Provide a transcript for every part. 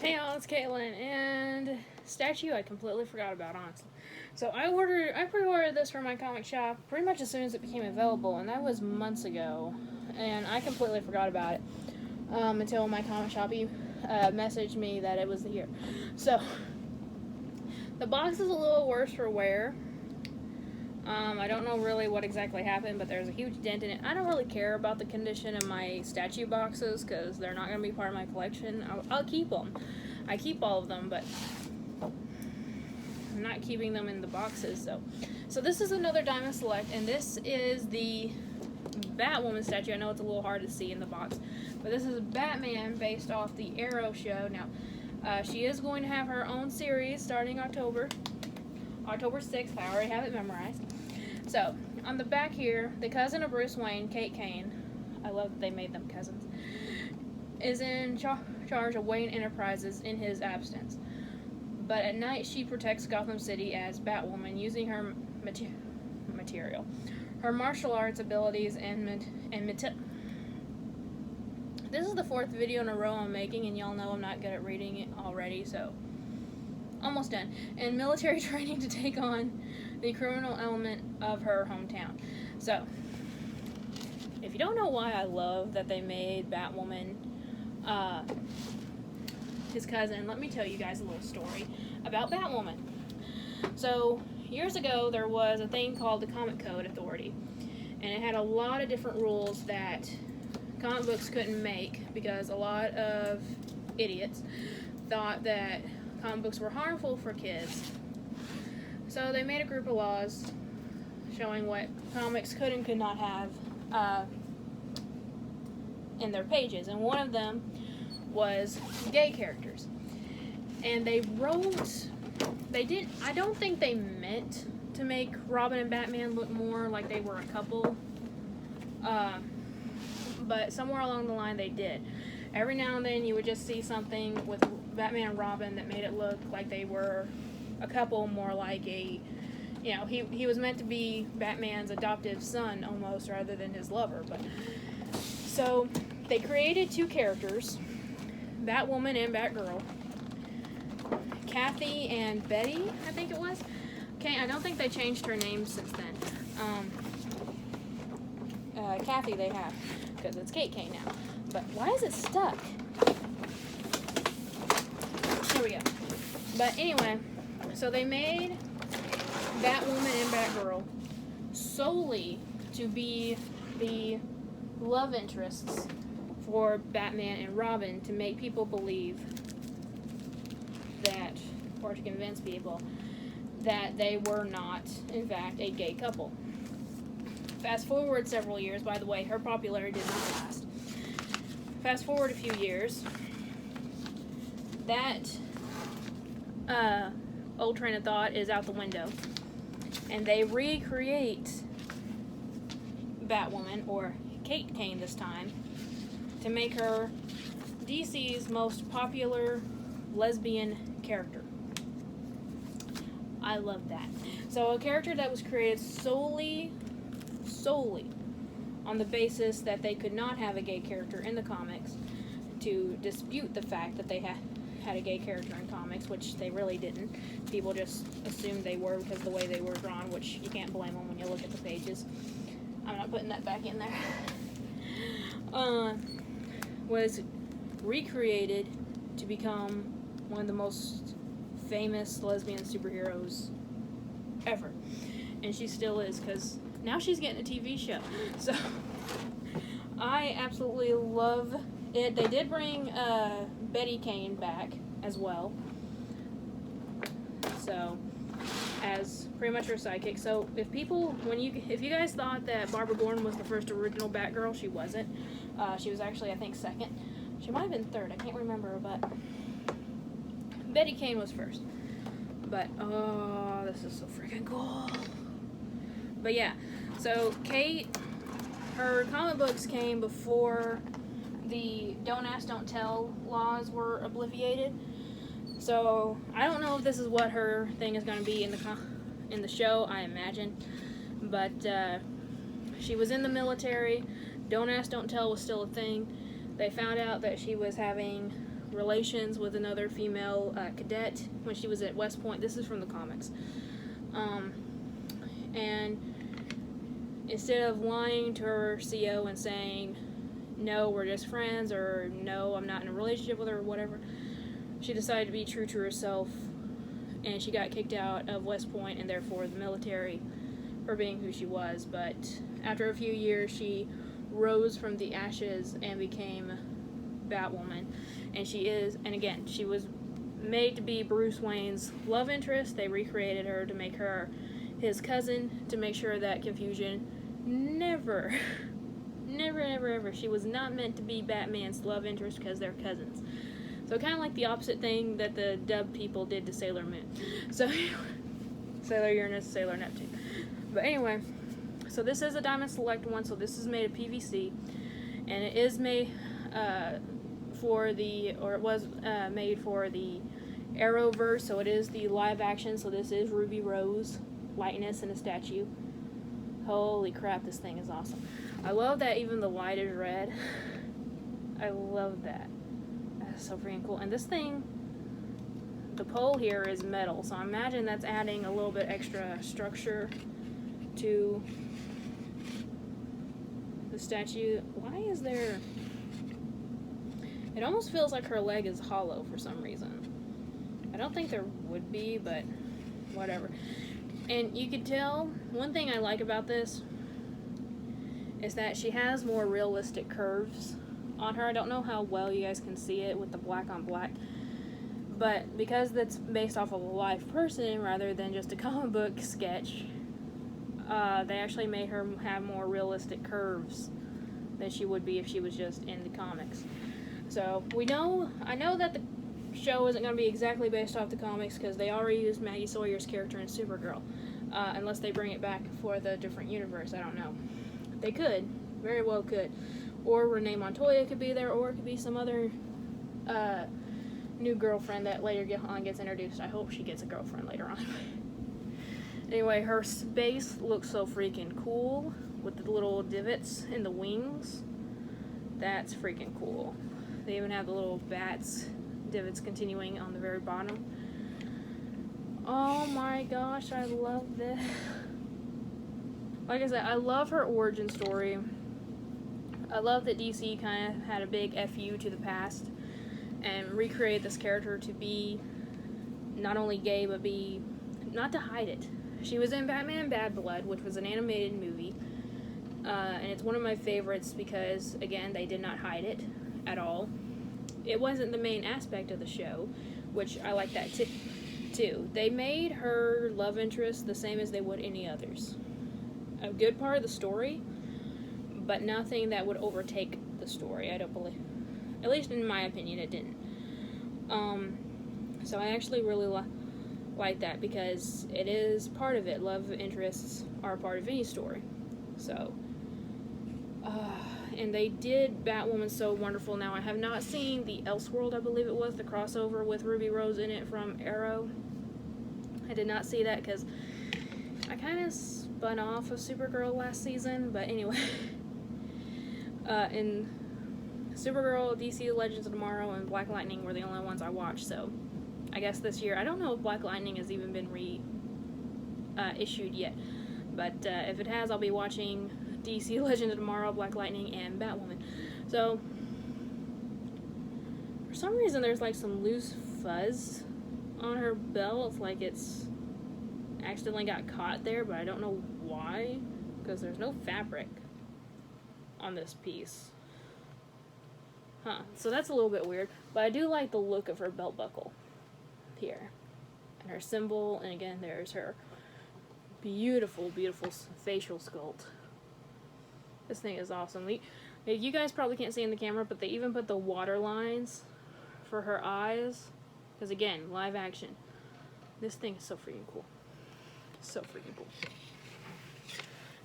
Hey all, it's Caitlin, and statue I completely forgot about, honestly. So I pre-ordered this from my comic shop pretty much as soon as it became available, and that was months ago, and I completely forgot about it until my comic shop messaged me that it was here. So the box is a little worse for wear. I don't know really what exactly happened, but there's a huge dent in it. I don't really care about the condition of my statue boxes because they're not going to be part of my collection. I'll keep them. I keep all of them, but I'm not keeping them in the boxes. So this is another Diamond Select, and this is the Batwoman statue. I know it's a little hard to see in the box, but this is Batman based off the Arrow show. Now, she is going to have her own series starting October 6th. I already have it memorized. So, on the back here, the cousin of Bruce Wayne, Kate Kane, I love that they made them cousins, is in charge of Wayne Enterprises in his absence. But at night, she protects Gotham City as Batwoman using her material, her martial arts abilities, This is the 4th video in a row I'm making, and y'all know I'm not good at reading it already, so almost done. And military training to take on the criminal element of her hometown. So, if you don't know why I love that they made Batwoman his cousin, let me tell you guys a little story about Batwoman. So, years ago, there was a thing called the Comic Code Authority, and it had a lot of different rules that comic books couldn't make because a lot of idiots thought that comic books were harmful for kids. So they made a group of laws showing what comics could and could not have in their pages, and one of them was gay characters. And I don't think they meant to make Robin and Batman look more like they were a couple, but somewhere along the line they did. Every now and then you would just see something with Batman and Robin that made it look like they were a couple, more like he was meant to be Batman's adoptive son almost, rather than his lover. But so they created 2 characters, Batwoman and Batgirl, Kathy and Betty, I think it was. Okay, I don't think they changed her name since then. Kathy they have, because it's Kate Kane now. But why is it stuck? There we go. But anyway, so they made Batwoman and Batgirl solely to be the love interests for Batman and Robin, to make people believe that, or to convince people that they were not, in fact, a gay couple. Fast forward several years, by the way, her popularity did not last. Fast forward a few years, that old train of thought is out the window, and they recreate Batwoman, or Kate Kane this time, to make her DC's most popular lesbian character. I love that. So a character that was created solely on the basis that they could not have a gay character in the comics, to dispute the fact that they had a gay character in comics, which they really didn't. People just assumed they were because of the way they were drawn, which you can't blame them when you look at the pages. I'm not putting that back in there. Was recreated to become one of the most famous lesbian superheroes ever. And she still is, because now she's getting a TV show. So I absolutely love it. They did bring Betty Kane back as well, so as pretty much her sidekick. So if you guys thought that Barbara Gordon was the first original Batgirl, she wasn't. She was actually, I think, second. She might have been third, I can't remember, but Betty Kane was first. But oh, this is so freaking cool. But yeah, so Kate, her comic books came before the Don't Ask, Don't Tell laws were obliterated. So I don't know if this is what her thing is going to be in the show, I imagine. But she was in the military. Don't Ask, Don't Tell was still a thing. They found out that she was having relations with another female cadet when she was at West Point. This is from the comics. And instead of lying to her CO and saying, no, we're just friends, or no, I'm not in a relationship with her, or whatever, she decided to be true to herself, and she got kicked out of West Point and therefore the military for being who she was. But after a few years, she rose from the ashes and became Batwoman. And she is, and again, she was made to be Bruce Wayne's love interest. They recreated her to make her his cousin, to make sure that confusion never, ever. She was not meant to be Batman's love interest because they're cousins. So kind of like the opposite thing that the dub people did to Sailor Moon. So, Sailor Uranus, Sailor Neptune. But anyway, so this is a Diamond Select one, so this is made of PVC. And it is made it was made for the Arrowverse, so it is the live action, so this is Ruby Rose, lightness in a statue. Holy crap, this thing is awesome. I love that even the light is red. I love that. That's so freaking cool. And this thing, the pole here is metal, so I imagine that's adding a little bit extra structure to the statue. Why is there... It almost feels like her leg is hollow for some reason. I don't think there would be, but whatever. And you could tell, one thing I like about this is that she has more realistic curves on her. I don't know how well you guys can see it with the black on black, but because that's based off of a live person rather than just a comic book sketch, they actually made her have more realistic curves than she would be if she was just in the comics. So I know that the show isn't going to be exactly based off the comics because they already used Maggie Sawyer's character in Supergirl, unless they bring it back for the different universe. I don't know. They could, very well could, or Renee Montoya could be there, or it could be some other new girlfriend that later gets introduced. I hope she gets a girlfriend later on. Anyway, her base looks so freaking cool with the little divots in the wings. That's freaking cool. They even have the little bats divots continuing on the very bottom. Oh my gosh, I love this. Like I said, I love her origin story. I love that DC kind of had a big FU to the past and recreate this character to be not only gay, but be, not to hide it. She was in Batman Bad Blood, which was an animated movie, and it's one of my favorites because, again, they did not hide it at all. It wasn't the main aspect of the show, which I like that too. They made her love interest the same as they would any others. A good part of the story, but nothing that would overtake the story, I don't believe. At least in my opinion, it didn't. So I actually really like that because it is part of it. Love interests are a part of any story. So, and they did Batwoman so wonderful. Now, I have not seen the Elseworld, I believe it was, the crossover with Ruby Rose in it from Arrow. I did not see that because I kind of spun off of Supergirl last season, but anyway. In Supergirl, DC Legends of Tomorrow, and Black Lightning were the only ones I watched, so I guess this year, I don't know if Black Lightning has even been issued yet, but if it has, I'll be watching DC Legends of Tomorrow, Black Lightning, and Batwoman. So, for some reason, there's like some loose fuzz on her belt, like it's accidentally got caught there, but I don't know why, because there's no fabric on this piece. So that's a little bit weird, but I do like the look of her belt buckle here, and her symbol, and again, there's her beautiful, beautiful facial sculpt. This thing is awesome. You guys probably can't see in the camera, but they even put the water lines for her eyes, because again, live action. This thing is so freaking cool. So freaking cool.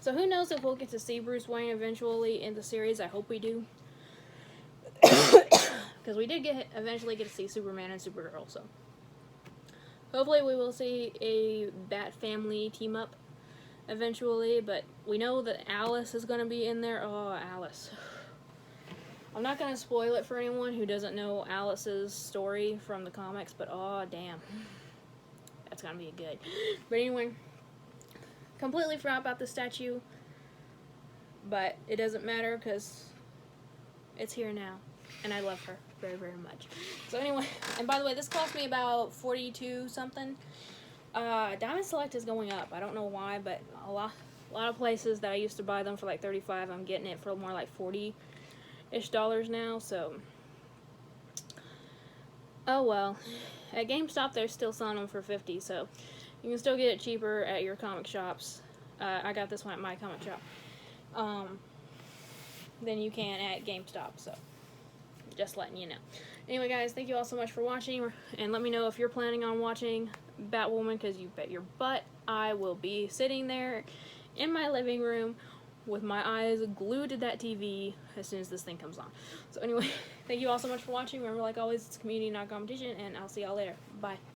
So who knows if we'll get to see Bruce Wayne eventually in the series. I hope we do. Because we did eventually get to see Superman and Supergirl, so hopefully we will see a Bat family team up eventually, but we know that Alice is going to be in there. Oh, Alice. I'm not gonna spoil it for anyone who doesn't know Alice's story from the comics, but oh damn, that's gonna be good. But anyway, completely forgot about the statue, but it doesn't matter because it's here now, and I love her very, very much. So anyway, and by the way, this cost me about 42 something. Diamond Select is going up. I don't know why, but a lot of places that I used to buy them for like 35, I'm getting it for more like 40-ish dollars now. So, oh well. At GameStop, they're still selling them for 50, so you can still get it cheaper at your comic shops. I got this one at my comic shop. Than you can at GameStop, so just letting you know. Anyway, guys, thank you all so much for watching, and let me know if you're planning on watching Batwoman, because you bet your butt I will be sitting there in my living room with my eyes glued to that TV as soon as this thing comes on. So anyway, thank you all so much for watching. Remember, like always, it's community, not competition, and I'll see y'all later. Bye.